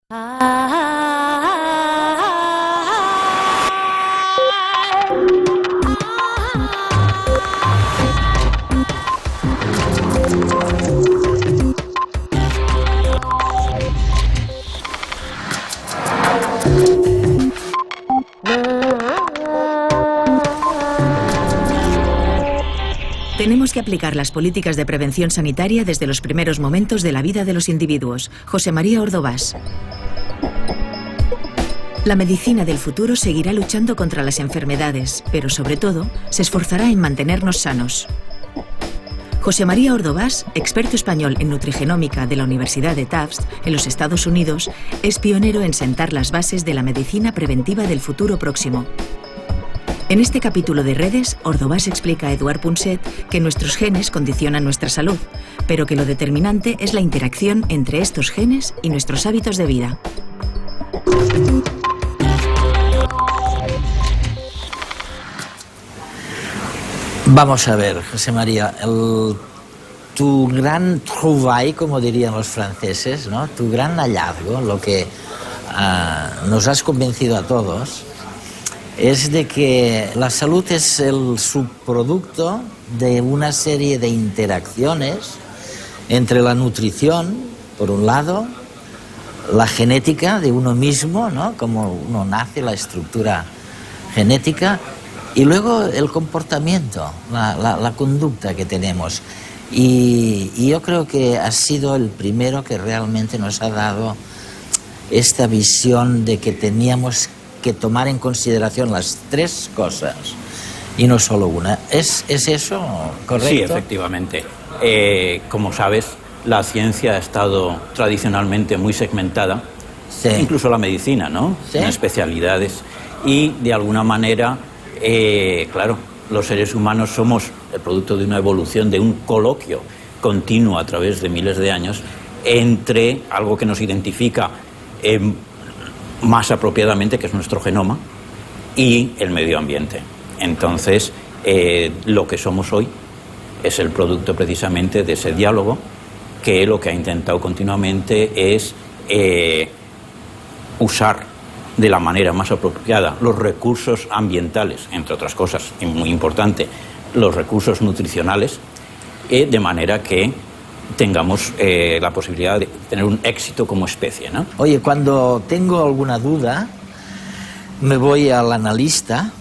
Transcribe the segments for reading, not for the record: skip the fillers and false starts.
Tenemos que aplicar las políticas de prevención sanitaria desde los primeros momentos de la vida de los individuos. José María Ordovás. La medicina del futuro seguirá luchando contra las enfermedades, pero sobre todo se esforzará en mantenernos sanos. José María Ordovás, experto español en nutrigenómica de la Universidad de Tufts, en los Estados Unidos, es pionero en sentar las bases de la medicina preventiva del futuro próximo. En este capítulo de Redes, Ordovás explica a Eduard Punset que nuestros genes condicionan nuestra salud, pero que lo determinante es la interacción entre estos genes y nuestros hábitos de vida. Vamos a ver, José María, tu gran trouvaille, como dirían los franceses, ¿no? Tu gran hallazgo, lo que nos has convencido a todos, es de que la salud es el subproducto de una serie de interacciones entre la nutrición, por un lado, la genética de uno mismo, ¿no? Como uno nace, la estructura genética, y luego el comportamiento, la conducta que tenemos. Y yo creo que has sido el primero que realmente nos ha dado esta visión de que teníamos que tomar en consideración las tres cosas y no solo una. ¿Es eso correcto? Sí, efectivamente. Como sabes, la ciencia ha estado tradicionalmente muy segmentada, sí. Incluso la medicina, ¿no? ¿Sí? En especialidades. Y de alguna manera, claro, los seres humanos somos el producto de una evolución, de un coloquio continuo a través de miles de años entre algo que nos identifica más apropiadamente, que es nuestro genoma, y el medio ambiente. Entonces, lo que somos hoy es el producto precisamente de ese diálogo, que lo que ha intentado continuamente es usar de la manera más apropiada los recursos ambientales, entre otras cosas, y muy importante, los recursos nutricionales, de manera que tengamos la posibilidad de tener un éxito como especie, ¿no? Oye, cuando tengo alguna duda, me voy al analista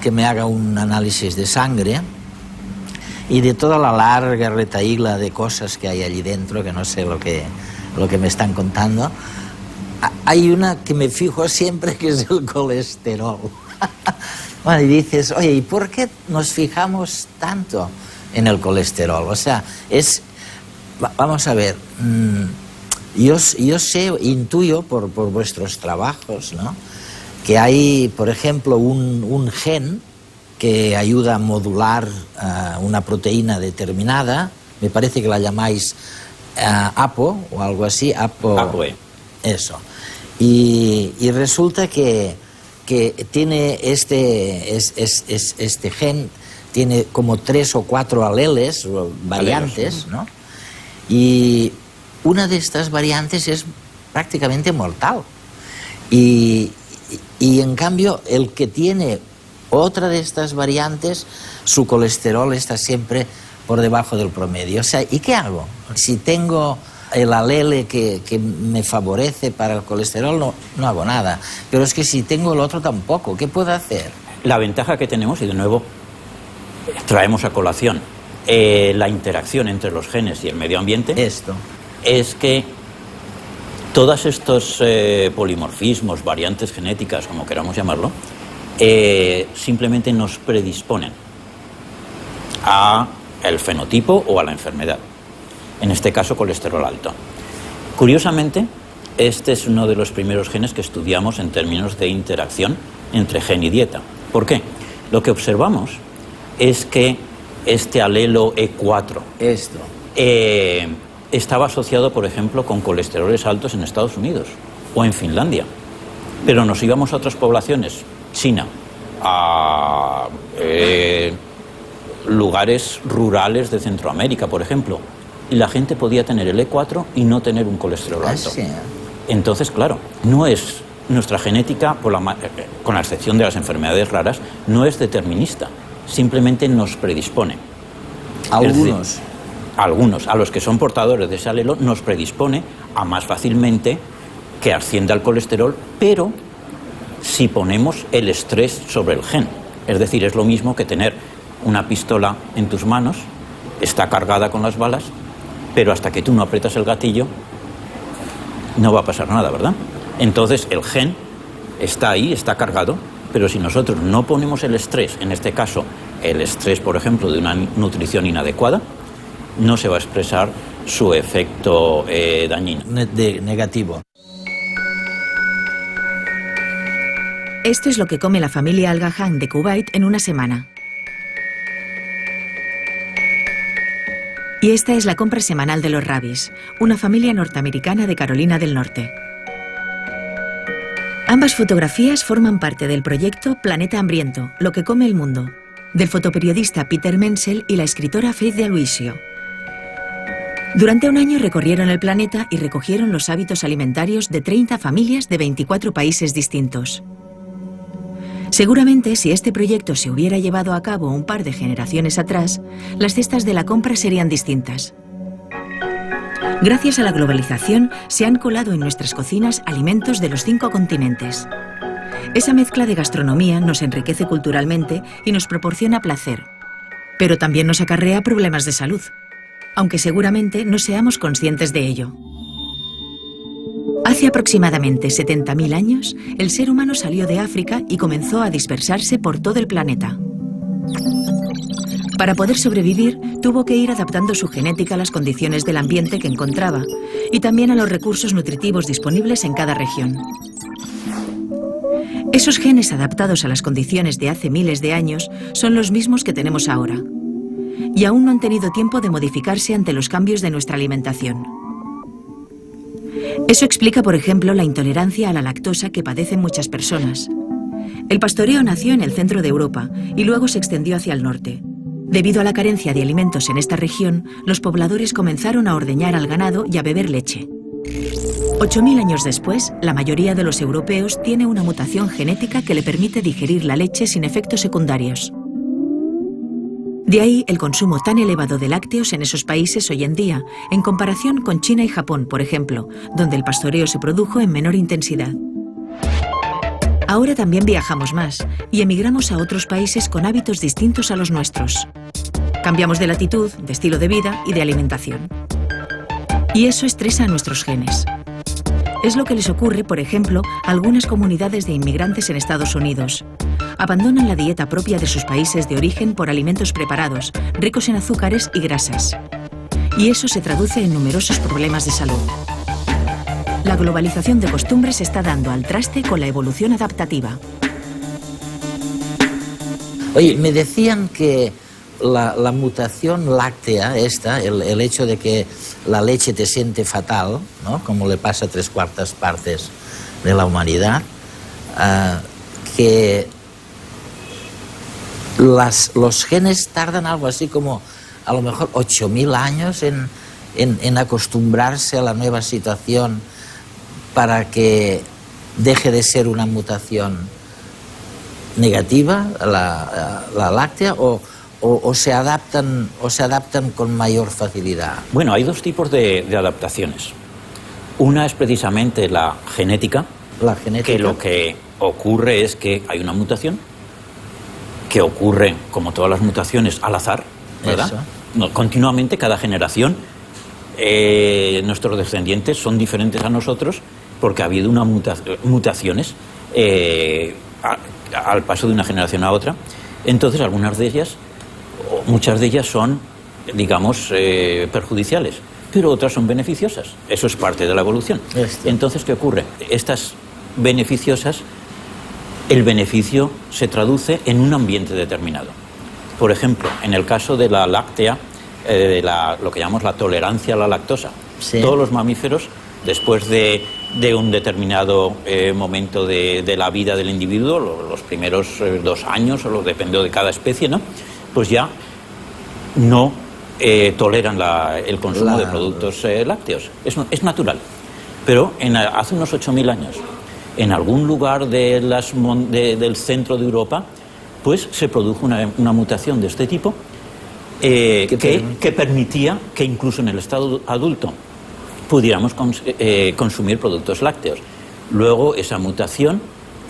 que me haga un análisis de sangre y de toda la larga retahíla de cosas que hay allí dentro, que no sé lo que me están contando. Hay una que me fijo siempre, que es el colesterol. Bueno, y dices, oye, ¿y por qué nos fijamos tanto en el colesterol? O sea, vamos a ver, yo sé, intuyo por vuestros trabajos, ¿no?, que hay, por ejemplo, un gen que ayuda a modular una proteína determinada, me parece que la llamáis APO o algo así, APOE. Eso. Y resulta que tiene este gen, tiene como 3 o 4 aleles, o variantes, ¿no? Y una de estas variantes es prácticamente mortal. Y en cambio, el que tiene otra de estas variantes, su colesterol está siempre por debajo del promedio. O sea, ¿y qué hago? Si tengo el alele que me favorece para el colesterol, no hago nada. Pero es que si tengo el otro tampoco, ¿qué puedo hacer? La ventaja que tenemos, y de nuevo traemos a colación la interacción entre los genes y el medio ambiente, es que todos estos polimorfismos, variantes genéticas, como queramos llamarlo, simplemente nos predisponen a el fenotipo o a la enfermedad. En este caso, colesterol alto. Curiosamente, este es uno de los primeros genes que estudiamos en términos de interacción entre gen y dieta. ¿Por qué? Lo que observamos es que este alelo E4 estaba asociado, por ejemplo, con colesteroles altos en Estados Unidos o en Finlandia. Pero nos íbamos a otras poblaciones, China, a lugares rurales de Centroamérica, por ejemplo, y la gente podía tener el E4 y no tener un colesterol alto. Sí. Entonces, claro, no es nuestra genética, con la excepción de las enfermedades raras, no es determinista, simplemente nos predispone. Algunos. Algunos, a los que son portadores de ese alelo, nos predispone a más fácilmente que ascienda el colesterol, pero si ponemos el estrés sobre el gen. Es decir, es lo mismo que tener una pistola en tus manos, está cargada con las balas, pero hasta que tú no aprietas el gatillo, no va a pasar nada, ¿verdad? Entonces el gen está ahí, está cargado, pero si nosotros no ponemos el estrés, en este caso el estrés, por ejemplo, de una nutrición inadecuada, no se va a expresar su efecto dañino. Negativo. Esto es lo que come la familia Al Gahan de Kuwait en una semana. Y esta es la compra semanal de los Rabis, una familia norteamericana de Carolina del Norte. Ambas fotografías forman parte del proyecto Planeta Hambriento, lo que come el mundo, del fotoperiodista Peter Menzel y la escritora Faith de Aloisio. Durante un año recorrieron el planeta y recogieron los hábitos alimentarios de 30 familias de 24 países distintos. Seguramente, si este proyecto se hubiera llevado a cabo un par de generaciones atrás, las cestas de la compra serían distintas. Gracias a la globalización, se han colado en nuestras cocinas alimentos de los 5 continentes. Esa mezcla de gastronomía nos enriquece culturalmente y nos proporciona placer, pero también nos acarrea problemas de salud, aunque seguramente no seamos conscientes de ello. Hace aproximadamente 70.000 años, el ser humano salió de África y comenzó a dispersarse por todo el planeta. Para poder sobrevivir, tuvo que ir adaptando su genética a las condiciones del ambiente que encontraba y también a los recursos nutritivos disponibles en cada región. Esos genes adaptados a las condiciones de hace miles de años son los mismos que tenemos ahora, y aún no han tenido tiempo de modificarse ante los cambios de nuestra alimentación. Eso explica, por ejemplo, la intolerancia a la lactosa que padecen muchas personas. El pastoreo nació en el centro de Europa y luego se extendió hacia el norte. Debido a la carencia de alimentos en esta región, los pobladores comenzaron a ordeñar al ganado y a beber leche. 8.000 años después, la mayoría de los europeos tiene una mutación genética que le permite digerir la leche sin efectos secundarios. De ahí el consumo tan elevado de lácteos en esos países hoy en día, en comparación con China y Japón, por ejemplo, donde el pastoreo se produjo en menor intensidad. Ahora también viajamos más y emigramos a otros países con hábitos distintos a los nuestros. Cambiamos de latitud, de estilo de vida y de alimentación. Y eso estresa a nuestros genes. Es lo que les ocurre, por ejemplo, a algunas comunidades de inmigrantes en Estados Unidos. Abandonan la dieta propia de sus países de origen por alimentos preparados, ricos en azúcares y grasas. Y eso se traduce en numerosos problemas de salud. La globalización de costumbres está dando al traste con la evolución adaptativa. Oye, me decían que la mutación láctea, el hecho de que la leche te siente fatal, ¿no?, como le pasa a 3/4 partes de la humanidad, que los genes tardan algo así como a lo mejor 8.000 años en acostumbrarse a la nueva situación para que deje de ser una mutación negativa, la láctea, o se adaptan con mayor facilidad. Bueno, hay dos tipos de adaptaciones. Una es precisamente la genética, que lo que ocurre es que hay una mutación que ocurre, como todas las mutaciones, al azar, ¿verdad? No, continuamente, cada generación, nuestros descendientes son diferentes a nosotros porque ha habido unas mutaciones al paso de una generación a otra. Entonces, algunas de ellas, o muchas de ellas son, digamos, perjudiciales, pero otras son beneficiosas. Eso es parte de la evolución. Entonces, ¿qué ocurre? Estas beneficiosas, el beneficio se traduce en un ambiente determinado. Por ejemplo, en el caso de la láctea, lo que llamamos la tolerancia a la lactosa, sí. Todos los mamíferos, después de un determinado momento de la vida del individuo, los primeros 2 años, o depende de cada especie, ¿no?, pues ya no toleran el consumo de productos lácteos. Es natural. pero hace unos 8.000 años, en algún lugar del centro de Europa, pues se produjo una mutación de este tipo que permitía que incluso en el estado adulto pudiéramos consumir productos lácteos. Luego esa mutación,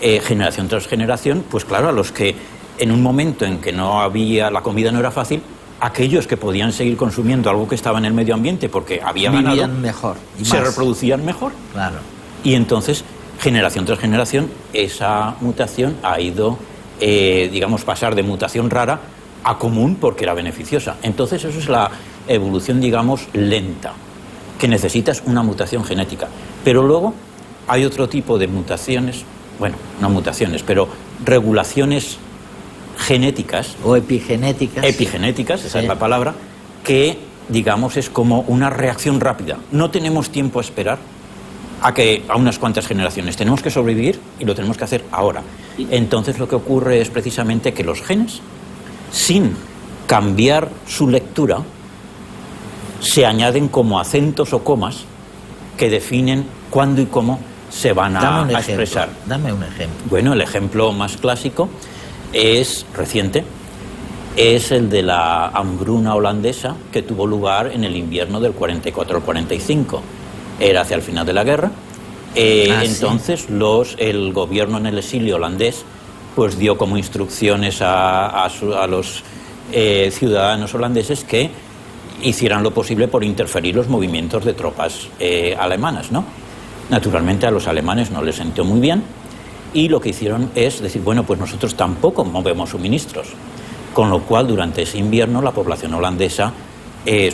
generación tras generación, pues claro, a los que en un momento en que la comida no era fácil, aquellos que podían seguir consumiendo algo que estaba en el medio ambiente porque había ganado, vivían mejor y se más. reproducían mejor. Claro. Y entonces, generación tras generación, esa mutación ha ido, pasar de mutación rara a común porque era beneficiosa. Entonces eso es la evolución, lenta, que necesitas una mutación genética. Pero luego hay otro tipo de mutaciones, bueno, no mutaciones, pero regulaciones genéticas. O epigenéticas. Epigenéticas, esa es la palabra, que, es como una reacción rápida. No tenemos tiempo a esperar a unas cuantas generaciones. Tenemos que sobrevivir y lo tenemos que hacer ahora. Entonces lo que ocurre es precisamente que los genes, sin cambiar su lectura, se añaden como acentos o comas que definen cuándo y cómo se van a expresar. Dame un ejemplo. Bueno, el ejemplo más clásico es reciente, es el de la hambruna holandesa que tuvo lugar en el invierno del 44 al 45. Era hacia el final de la guerra. Entonces el gobierno en el exilio holandés pues dio como instrucciones a los ciudadanos holandeses que hicieran lo posible por interferir los movimientos de tropas alemanas, ¿no? Naturalmente a los alemanes no les sentó muy bien y lo que hicieron es decir, bueno, pues nosotros tampoco movemos suministros. Con lo cual, durante ese invierno, la población holandesa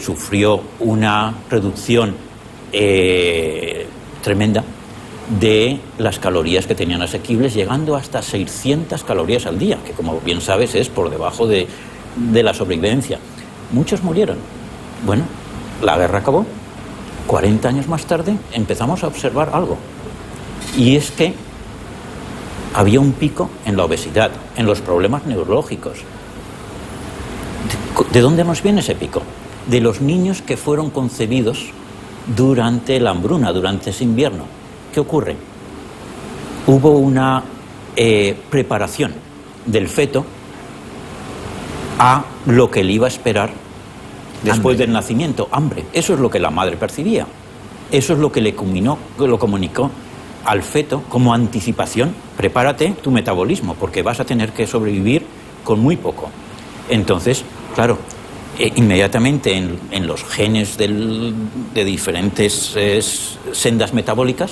sufrió una reducción tremenda de las calorías que tenían asequibles, llegando hasta 600 calorías al día, que como bien sabes es por debajo de la sobrevivencia. Muchos murieron. Bueno, la guerra acabó. 40 años más tarde empezamos a observar algo. Y es que había un pico en la obesidad, en los problemas neurológicos. ¿De dónde nos viene ese pico? De los niños que fueron concebidos durante la hambruna, durante ese invierno. ¿Qué ocurre? Hubo una preparación del feto a lo que le iba a esperar después del nacimiento, hambre. Eso es lo que la madre percibía. Eso es lo que lo comunicó al feto como anticipación. Prepárate tu metabolismo, porque vas a tener que sobrevivir con muy poco. Entonces, claro, inmediatamente en los genes de diferentes sendas metabólicas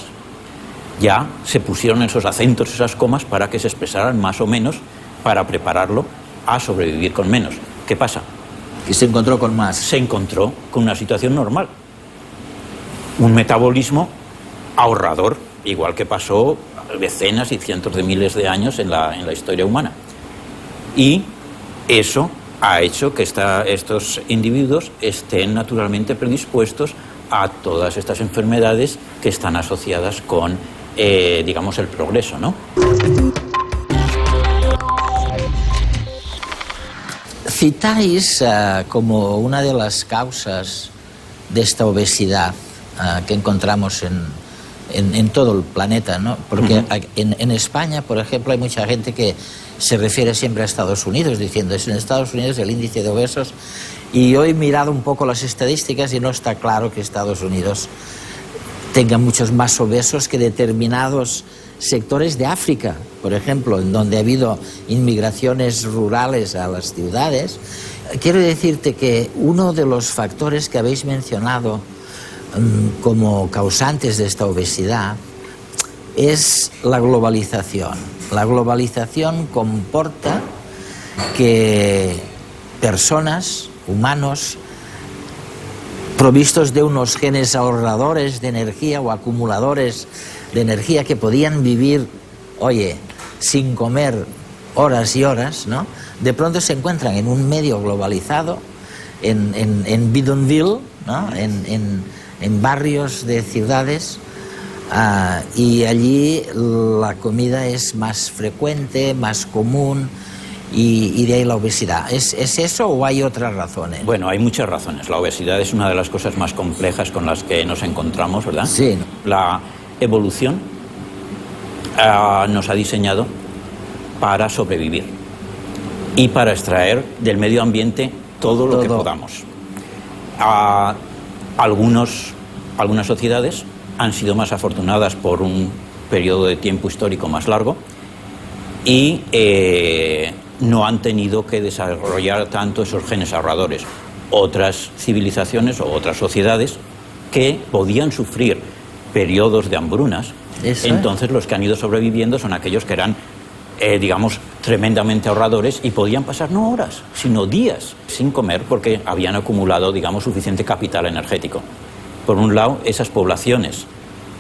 ya se pusieron esos acentos, esas comas, para que se expresaran más o menos, para prepararlo a sobrevivir con menos. ¿Qué pasa? Que se encontró con más. Se encontró con una situación normal. Un metabolismo ahorrador, igual que pasó decenas y cientos de miles de años en la historia humana. Y eso ha hecho que estos individuos estén naturalmente predispuestos a todas estas enfermedades que están asociadas con, el progreso, ¿no? Citáis como una de las causas de esta obesidad que encontramos en todo el planeta, ¿no? Porque en España, por ejemplo, hay mucha gente que se refiere siempre a Estados Unidos, diciendo es en Estados Unidos el índice de obesos, y hoy he mirado un poco las estadísticas y no está claro que Estados Unidos tenga muchos más obesos que determinados sectores de África, por ejemplo, en donde ha habido inmigraciones rurales a las ciudades. Quiero decirte que uno de los factores que habéis mencionado como causantes de esta obesidad es la globalización. La globalización comporta que personas, humanos, provistos de unos genes ahorradores de energía o acumuladores de energía que podían vivir, sin comer horas y horas, ¿no? De pronto se encuentran en un medio globalizado, en bidonville, ¿no? En barrios de ciudades, y allí la comida es más frecuente, más común, y de ahí la obesidad. ¿Es eso o hay otras razones? Bueno, hay muchas razones. La obesidad es una de las cosas más complejas con las que nos encontramos, ¿verdad? Sí. La evolución nos ha diseñado para sobrevivir y para extraer del medio ambiente todo lo que podamos. Algunas sociedades han sido más afortunadas por un periodo de tiempo histórico más largo y no han tenido que desarrollar tanto esos genes ahorradores. Otras civilizaciones o otras sociedades que podían sufrir periodos de hambrunas, entonces los que han ido sobreviviendo son aquellos que eran, digamos, tremendamente ahorradores y podían pasar no horas, sino días sin comer porque habían acumulado, digamos, suficiente capital energético. Por un lado, esas poblaciones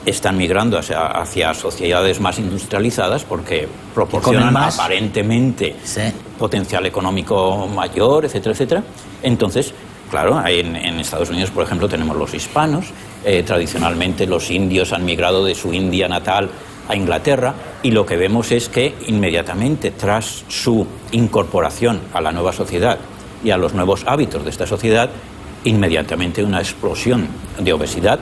están migrando hacia sociedades más industrializadas porque proporcionan aparentemente potencial económico mayor, etcétera, etcétera. Entonces, claro, en Estados Unidos, por ejemplo, tenemos los hispanos. Tradicionalmente los indios han migrado de su India natal a Inglaterra y lo que vemos es que inmediatamente tras su incorporación a la nueva sociedad y a los nuevos hábitos de esta sociedad, inmediatamente una explosión de obesidad,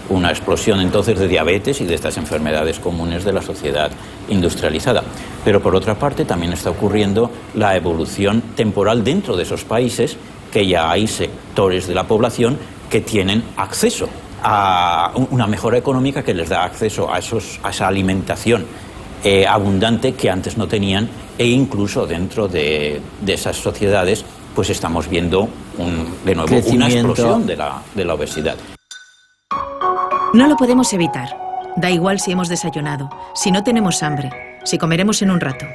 una explosión entonces de diabetes y de estas enfermedades comunes de la sociedad industrializada. Pero por otra parte también está ocurriendo la evolución temporal dentro de esos países, que ya hay sectores de la población que tienen acceso a una mejora económica que les da acceso a esa alimentación abundante que antes no tenían, e incluso dentro de esas sociedades pues estamos viendo de nuevo una explosión de la obesidad. No lo podemos evitar. Da igual si hemos desayunado, si no tenemos hambre, si comeremos en un rato.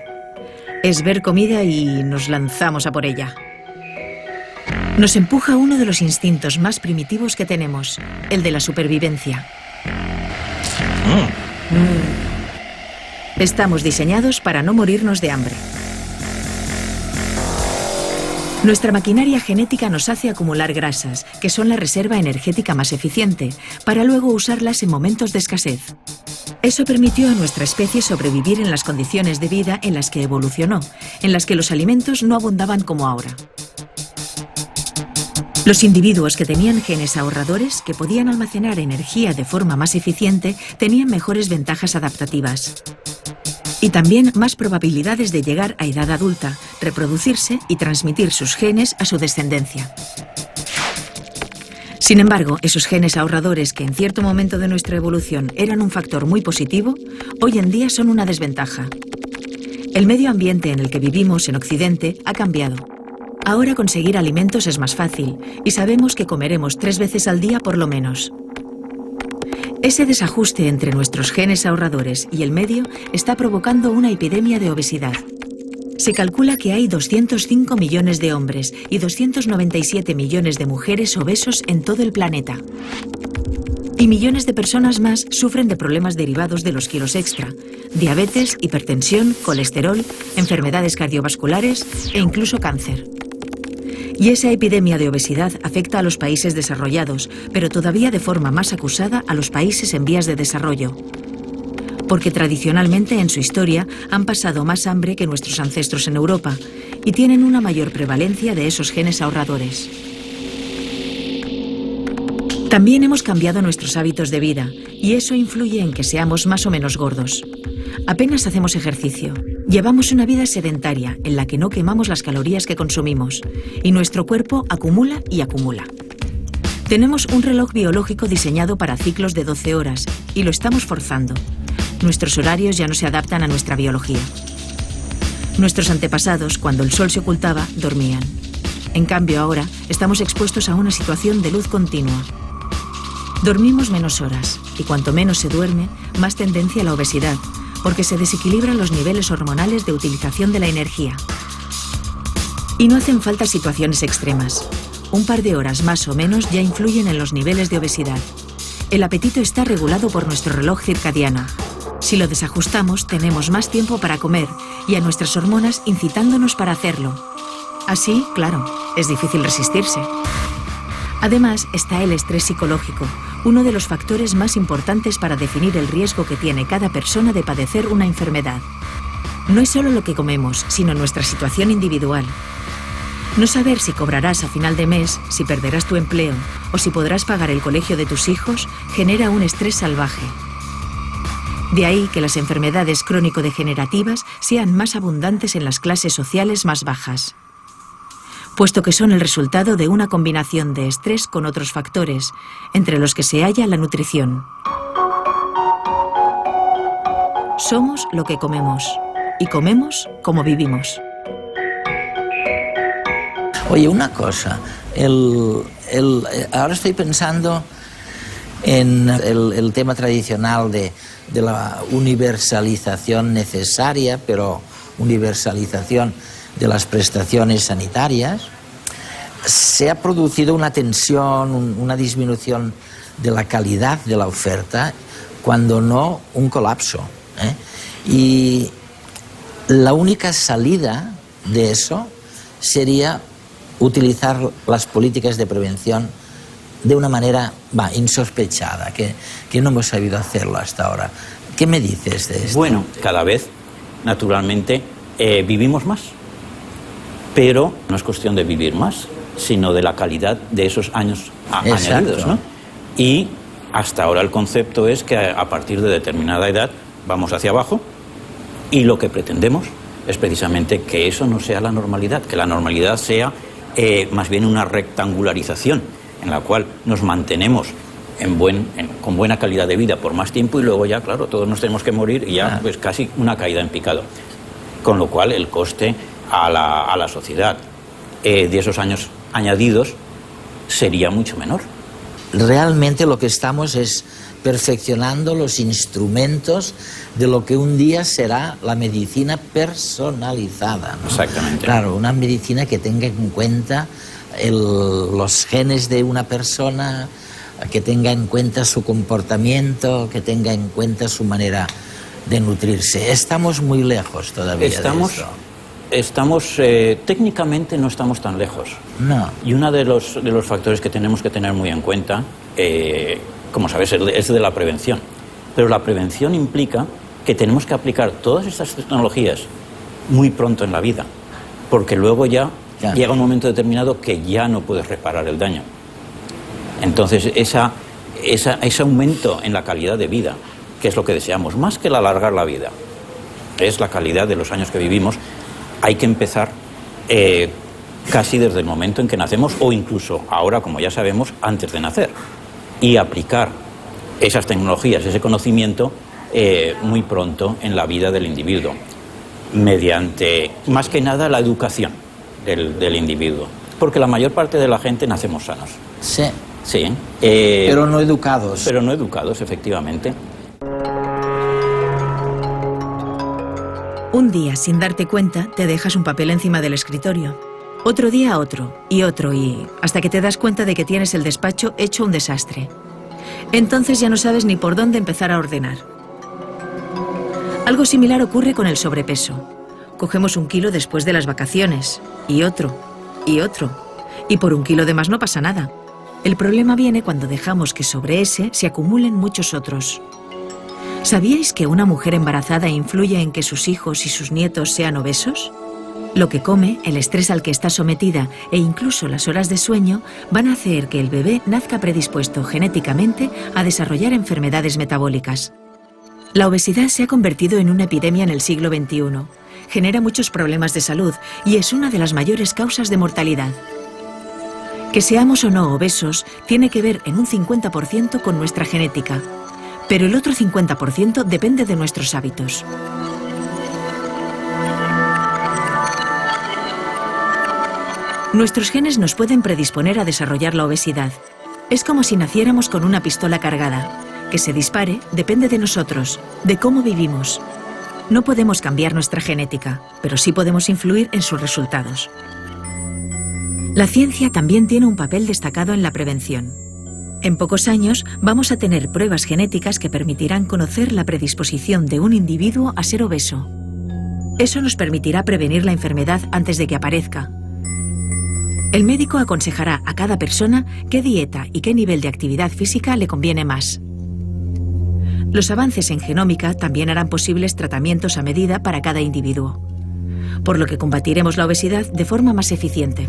Es ver comida y nos lanzamos a por ella. Nos empuja uno de los instintos más primitivos que tenemos, el de la supervivencia. Estamos diseñados para no morirnos de hambre. Nuestra maquinaria genética nos hace acumular grasas, que son la reserva energética más eficiente, para luego usarlas en momentos de escasez. Eso permitió a nuestra especie sobrevivir en las condiciones de vida en las que evolucionó, en las que los alimentos no abundaban como ahora. Los individuos que tenían genes ahorradores, que podían almacenar energía de forma más eficiente, tenían mejores ventajas adaptativas. Y también más probabilidades de llegar a edad adulta, reproducirse y transmitir sus genes a su descendencia. Sin embargo, esos genes ahorradores que en cierto momento de nuestra evolución eran un factor muy positivo, hoy en día son una desventaja. El medio ambiente en el que vivimos en Occidente ha cambiado. Ahora conseguir alimentos es más fácil y sabemos que comeremos 3 veces al día por lo menos. Ese desajuste entre nuestros genes ahorradores y el medio está provocando una epidemia de obesidad. Se calcula que hay 205 millones de hombres y 297 millones de mujeres obesos en todo el planeta. Y millones de personas más sufren de problemas derivados de los kilos extra: diabetes, hipertensión, colesterol, enfermedades cardiovasculares e incluso cáncer. Y esa epidemia de obesidad afecta a los países desarrollados, pero todavía de forma más acusada a los países en vías de desarrollo. Porque tradicionalmente en su historia han pasado más hambre que nuestros ancestros en Europa y tienen una mayor prevalencia de esos genes ahorradores. También hemos cambiado nuestros hábitos de vida y eso influye en que seamos más o menos gordos. Apenas hacemos ejercicio. Llevamos una vida sedentaria en la que no quemamos las calorías que consumimos y nuestro cuerpo acumula y acumula. Tenemos un reloj biológico diseñado para ciclos de 12 horas y lo estamos forzando. Nuestros horarios ya no se adaptan a nuestra biología. Nuestros antepasados, cuando el sol se ocultaba, dormían. En cambio, ahora estamos expuestos a una situación de luz continua. Dormimos menos horas y cuanto menos se duerme, más tendencia a la obesidad, porque se desequilibran los niveles hormonales de utilización de la energía. Y no hacen falta situaciones extremas. Un par de horas más o menos ya influyen en los niveles de obesidad. El apetito está regulado por nuestro reloj circadiano. Si lo desajustamos, tenemos más tiempo para comer y a nuestras hormonas incitándonos para hacerlo. Así, claro, es difícil resistirse. Además, está el estrés psicológico, uno de los factores más importantes para definir el riesgo que tiene cada persona de padecer una enfermedad. No es solo lo que comemos, sino nuestra situación individual. No saber si cobrarás a final de mes, si perderás tu empleo o si podrás pagar el colegio de tus hijos genera un estrés salvaje. De ahí que las enfermedades crónico-degenerativas sean más abundantes en las clases sociales más bajas, puesto que son el resultado de una combinación de estrés con otros factores, entre los que se halla la nutrición. Somos lo que comemos, y comemos como vivimos. Oye, una cosa, ahora estoy pensando en el tema tradicional de la universalización necesaria, pero universalización de las prestaciones sanitarias. Se ha producido una tensión, una disminución de la calidad de la oferta, cuando no un colapso, ¿eh? Y la única salida de eso sería utilizar las políticas de prevención de una manera insospechada, que no hemos sabido hacerlo hasta ahora. ¿Qué me dices de esto? Bueno, cada vez, naturalmente, vivimos más, pero no es cuestión de vivir más, sino de la calidad de esos años añadidos, ¿no? Y hasta ahora el concepto es que a partir de determinada edad vamos hacia abajo, y lo que pretendemos es precisamente que eso no sea la normalidad, que la normalidad sea más bien una rectangularización en la cual nos mantenemos con buena calidad de vida por más tiempo, y luego ya, claro, todos nos tenemos que morir y ya pues casi una caída en picado. Con lo cual el coste a la sociedad de esos años añadidos sería mucho menor. Realmente lo que estamos es perfeccionando los instrumentos de lo que un día será la medicina personalizada, ¿no? Exactamente. Claro, una medicina que tenga en cuenta los genes de una persona, que tenga en cuenta su comportamiento, que tenga en cuenta su manera de nutrirse. Estamos muy lejos todavía de eso. Técnicamente no estamos tan lejos. No. Y uno de los factores que tenemos que tener muy en cuenta, como sabes, es de la prevención. Pero la prevención implica que tenemos que aplicar todas estas tecnologías muy pronto en la vida, porque luego ya llega un momento determinado que ya no puedes reparar el daño. Entonces, ese aumento en la calidad de vida, que es lo que deseamos, más que el alargar la vida, es la calidad de los años que vivimos, hay que empezar casi desde el momento en que nacemos, o incluso ahora, como ya sabemos, antes de nacer, y aplicar esas tecnologías, ese conocimiento muy pronto en la vida del individuo, mediante, más que nada, la educación del individuo, porque la mayor parte de la gente nacemos sanos. Sí. Sí. Pero no educados. Pero no educados, efectivamente. Un día, sin darte cuenta, te dejas un papel encima del escritorio. Otro día otro, y hasta que te das cuenta de que tienes el despacho hecho un desastre. Entonces ya no sabes ni por dónde empezar a ordenar. Algo similar ocurre con el sobrepeso. Cogemos 1 kilo después de las vacaciones, y otro, y por 1 kilo de más no pasa nada. El problema viene cuando dejamos que sobre ese se acumulen muchos otros. ¿Sabíais que una mujer embarazada influye en que sus hijos y sus nietos sean obesos? Lo que come, el estrés al que está sometida e incluso las horas de sueño van a hacer que el bebé nazca predispuesto genéticamente a desarrollar enfermedades metabólicas. La obesidad se ha convertido en una epidemia en el siglo XXI. Genera muchos problemas de salud y es una de las mayores causas de mortalidad. Que seamos o no obesos tiene que ver en un 50% con nuestra genética, pero el otro 50% depende de nuestros hábitos. Nuestros genes nos pueden predisponer a desarrollar la obesidad. Es como si naciéramos con una pistola cargada. Que se dispare depende de nosotros, de cómo vivimos. No podemos cambiar nuestra genética, pero sí podemos influir en sus resultados. La ciencia también tiene un papel destacado en la prevención. En pocos años vamos a tener pruebas genéticas que permitirán conocer la predisposición de un individuo a ser obeso. Eso nos permitirá prevenir la enfermedad antes de que aparezca. El médico aconsejará a cada persona qué dieta y qué nivel de actividad física le conviene más. Los avances en genómica también harán posibles tratamientos a medida para cada individuo, por lo que combatiremos la obesidad de forma más eficiente.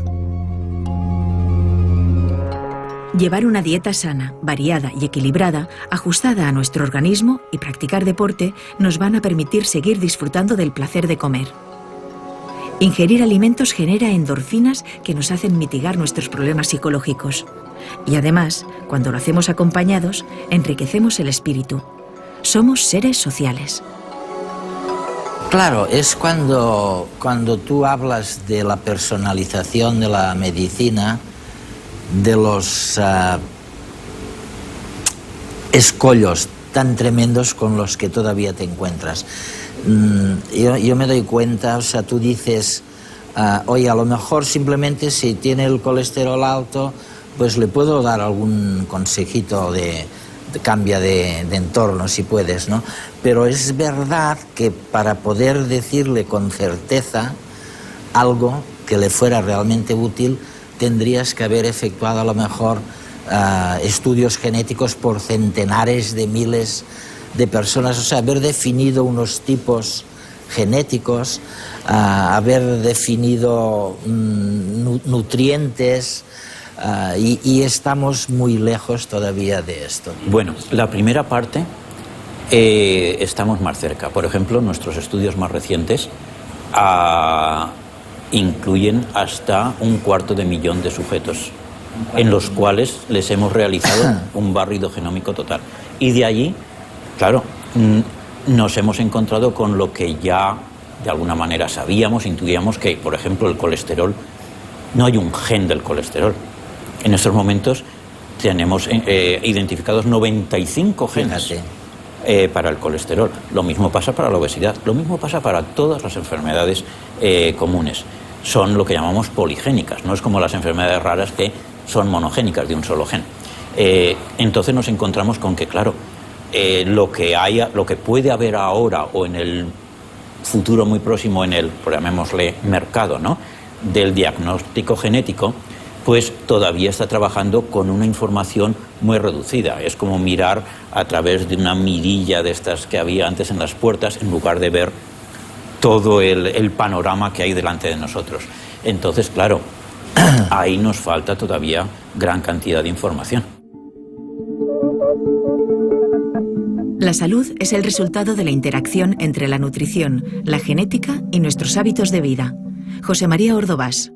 Llevar una dieta sana, variada y equilibrada, ajustada a nuestro organismo, y practicar deporte nos van a permitir seguir disfrutando del placer de comer. Ingerir alimentos genera endorfinas que nos hacen mitigar nuestros problemas psicológicos. Y además, cuando lo hacemos acompañados, enriquecemos el espíritu. Somos seres sociales. Claro, es cuando tú hablas de la personalización de la medicina, de los escollos tan tremendos con los que todavía te encuentras. Yo me doy cuenta, o sea, tú dices, oye, a lo mejor simplemente si tiene el colesterol alto, pues le puedo dar algún consejito de cambia de entorno, si puedes, ¿no? Pero es verdad que para poder decirle con certeza algo que le fuera realmente útil, tendrías que haber efectuado a lo mejor estudios genéticos por centenares de miles de personas, o sea, haber definido unos tipos genéticos, haber definido nutrientes, y estamos muy lejos todavía de esto. Bueno, la primera parte estamos más cerca. Por ejemplo, nuestros estudios más recientes incluyen hasta 250.000 de sujetos, en los cuales les hemos realizado un barrido genómico total. Y de allí, claro, nos hemos encontrado con lo que ya de alguna manera sabíamos, intuíamos, que, por ejemplo, el colesterol, no hay un gen del colesterol. En estos momentos tenemos identificados 95 genes para el colesterol. Lo mismo pasa para la obesidad, lo mismo pasa para todas las enfermedades comunes. Son lo que llamamos poligénicas, no es como las enfermedades raras que son monogénicas de un solo gen. Entonces nos encontramos con que, claro, lo que puede haber ahora o en el futuro muy próximo en el, llamémosle, mercado, ¿no?, del diagnóstico genético, pues todavía está trabajando con una información muy reducida. Es como mirar a través de una mirilla de estas que había antes en las puertas, en lugar de ver todo el panorama que hay delante de nosotros. Entonces, claro, ahí nos falta todavía gran cantidad de información. La salud es el resultado de la interacción entre la nutrición, la genética y nuestros hábitos de vida. José María Ordovás.